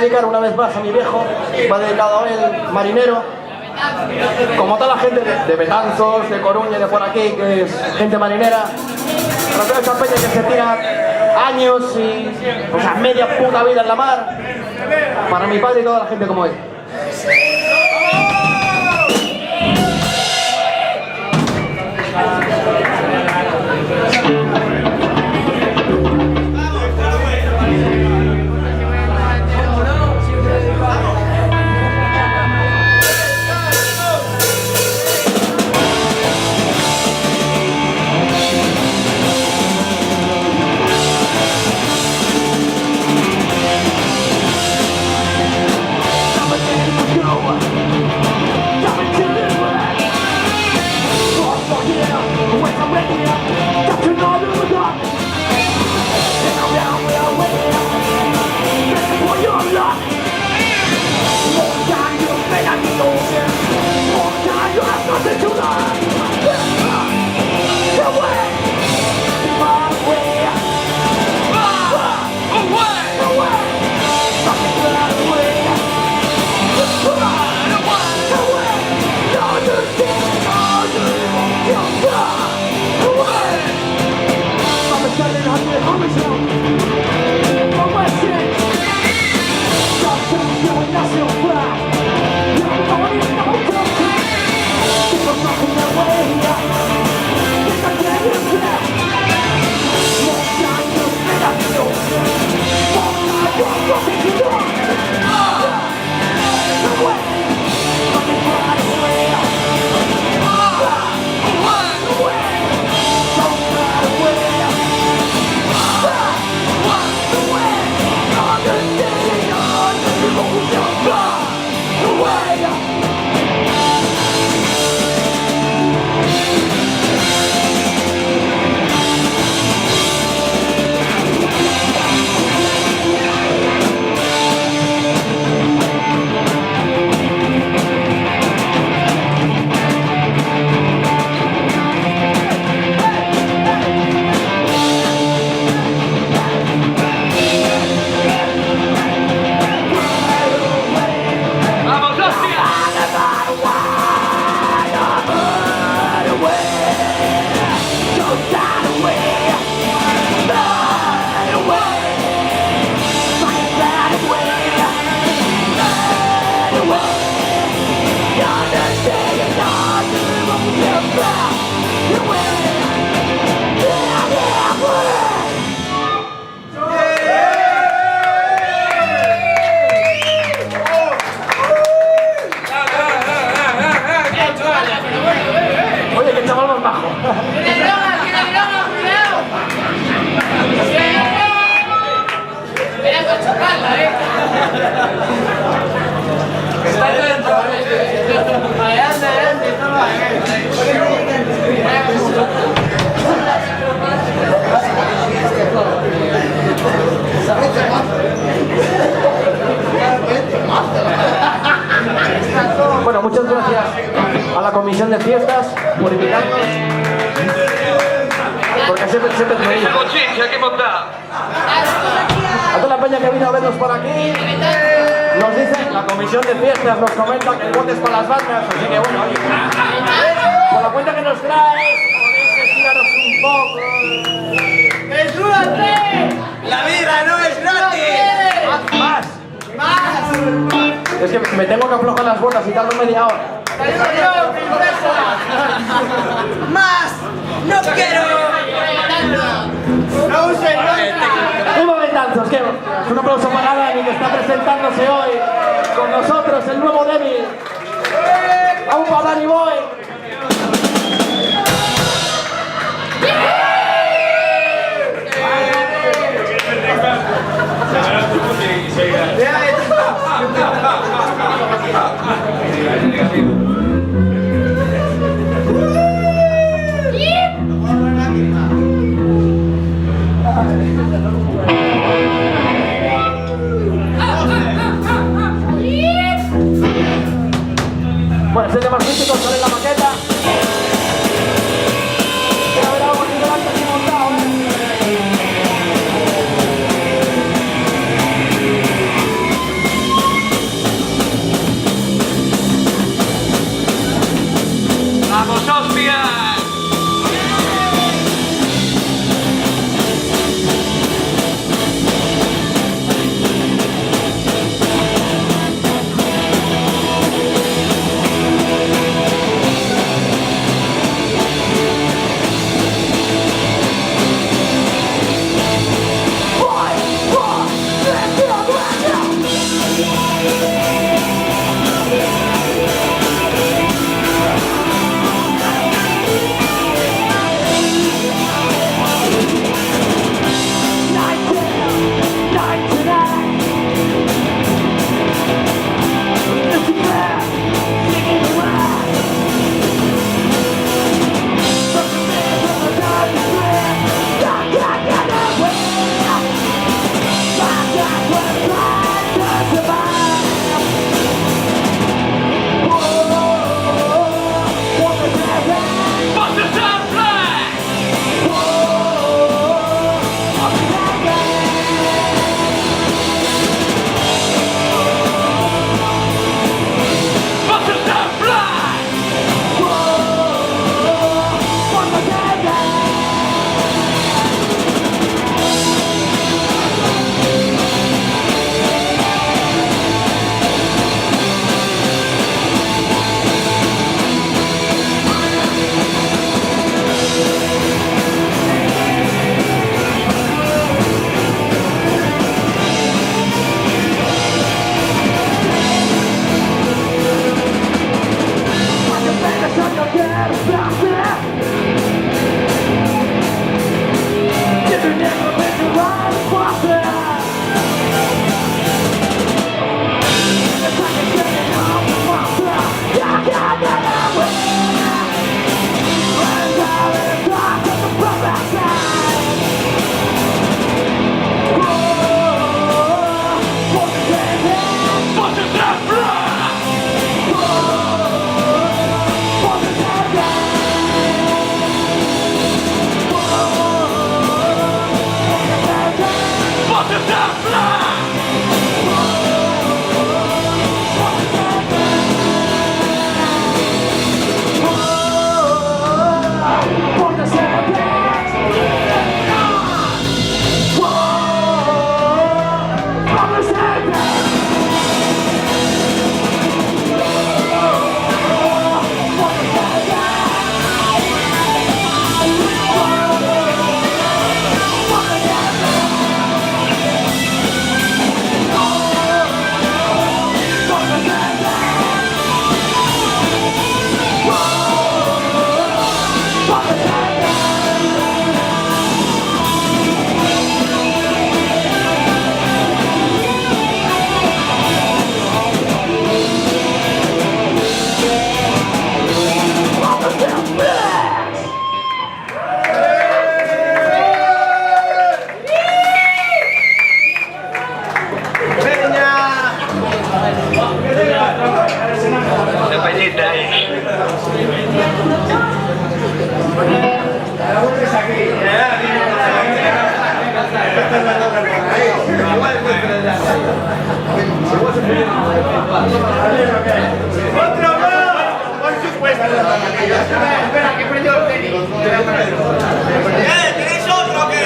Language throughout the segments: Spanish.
dedicar una vez más a mi viejo, va dedicado a él, marinero, como toda la gente de Betanzos, de Coruña, de por aquí, que es gente marinera, para toda esa peña que se tira años y o sea, media puta vida en la mar, para mi padre y toda la gente como él. Bueno, muchas gracias a la comisión de fiestas por invitarnos. Porque siempre me dice. A toda la peña que vino a vernos por aquí, nos dice, la comisión de fiestas nos comenta que el bote es para las bandas, así que bueno, oye, con la cuenta que nos traes, podéis estiraros un poco. ¡Desnúdate! ¡La vida no es gratis! ¡Más! ¡Más! Es que me tengo que aflojar las botas y tardo media hora. ¡Más! ¡No quiero! ¡No uses ¡Viva Betanzos! Que un aplauso para Dani, que está presentándose hoy con nosotros, el nuevo débil. ¡Aún para Dani Boy! Bueno, es el de más mítico, sale la maqueta. Pero a ver algo bonito delante aquí montado, Una peñita ahí. ¡Otro más! Por supuesto. Espera, que perdió el tenis. ¿Tenéis otro o qué?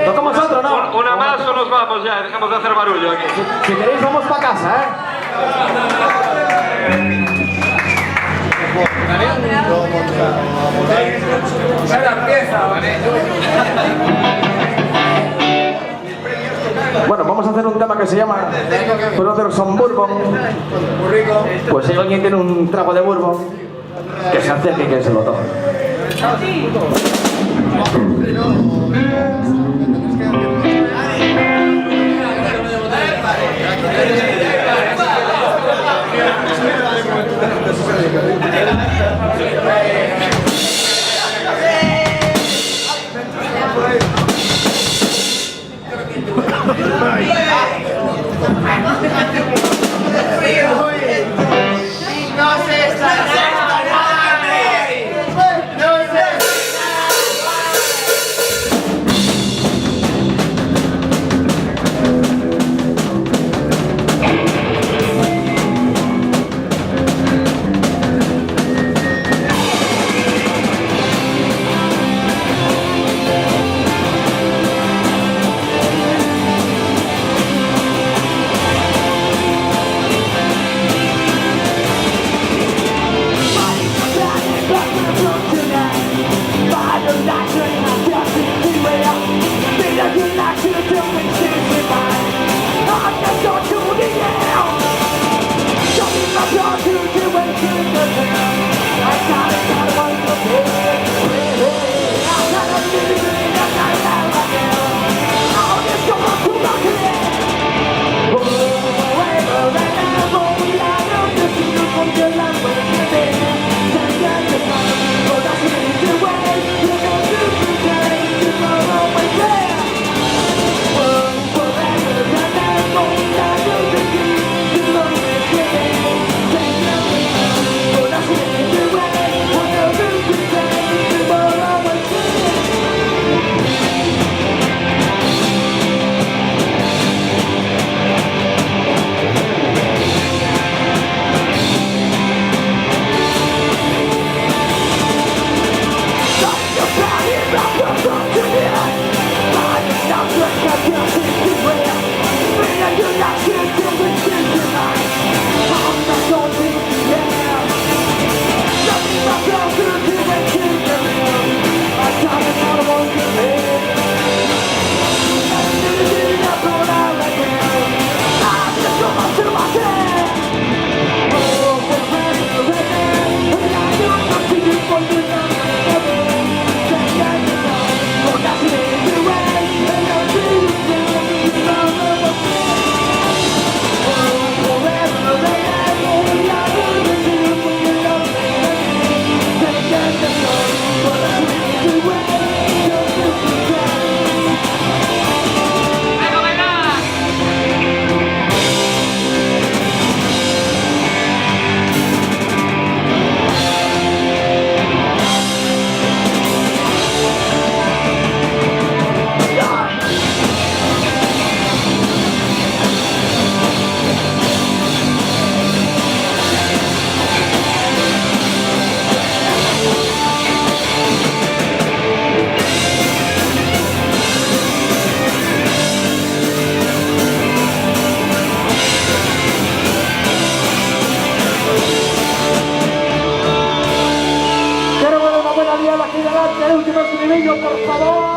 ¿Tocamos otro, no? Una más o nos vamos ya, dejamos de hacer barullo aquí. Si queréis vamos para casa, ¿eh? Bueno, vamos a hacer un tema que se llama Brothers on Bourbon. Pues si alguien tiene un trago de bourbon, que se acerque y que se lo tome. por favor.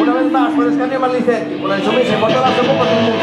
Una vez más por Escanio Marlicet, por la insumisa y por todas las ocupas del mundo.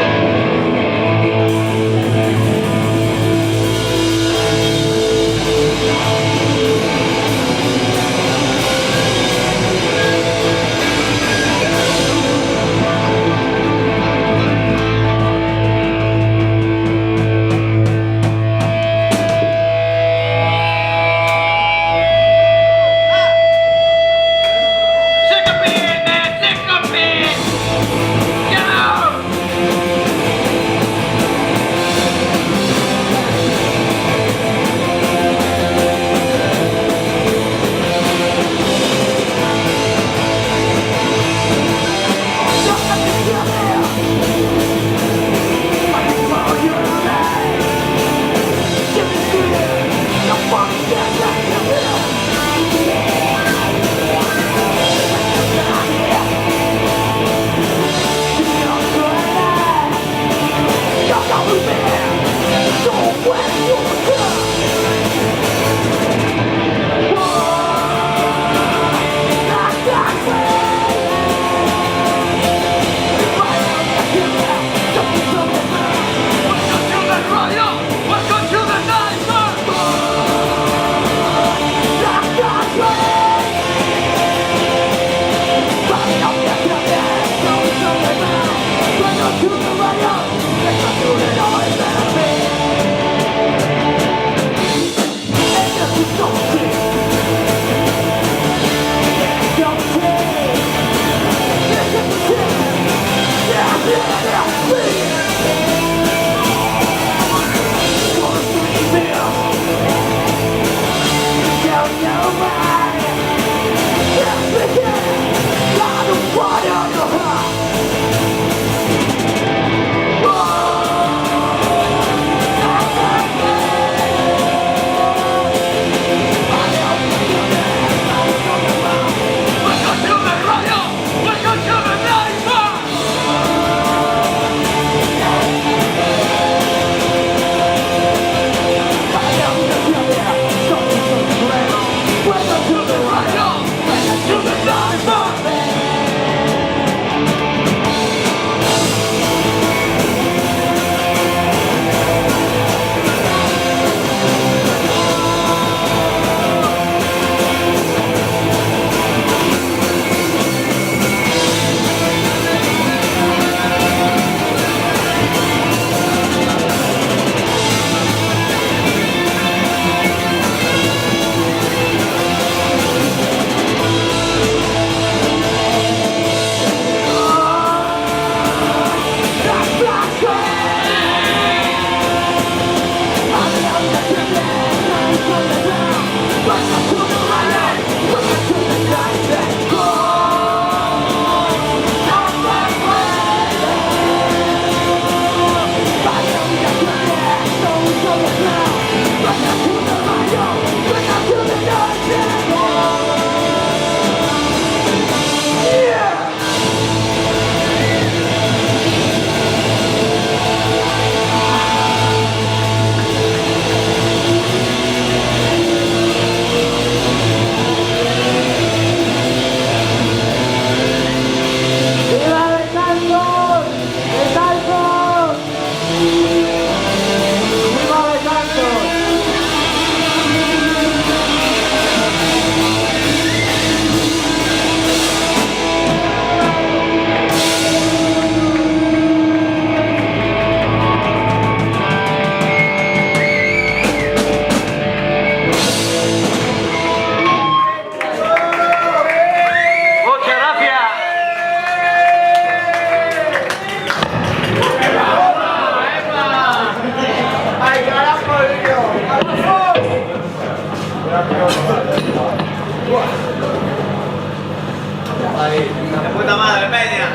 De puta madre, Peña.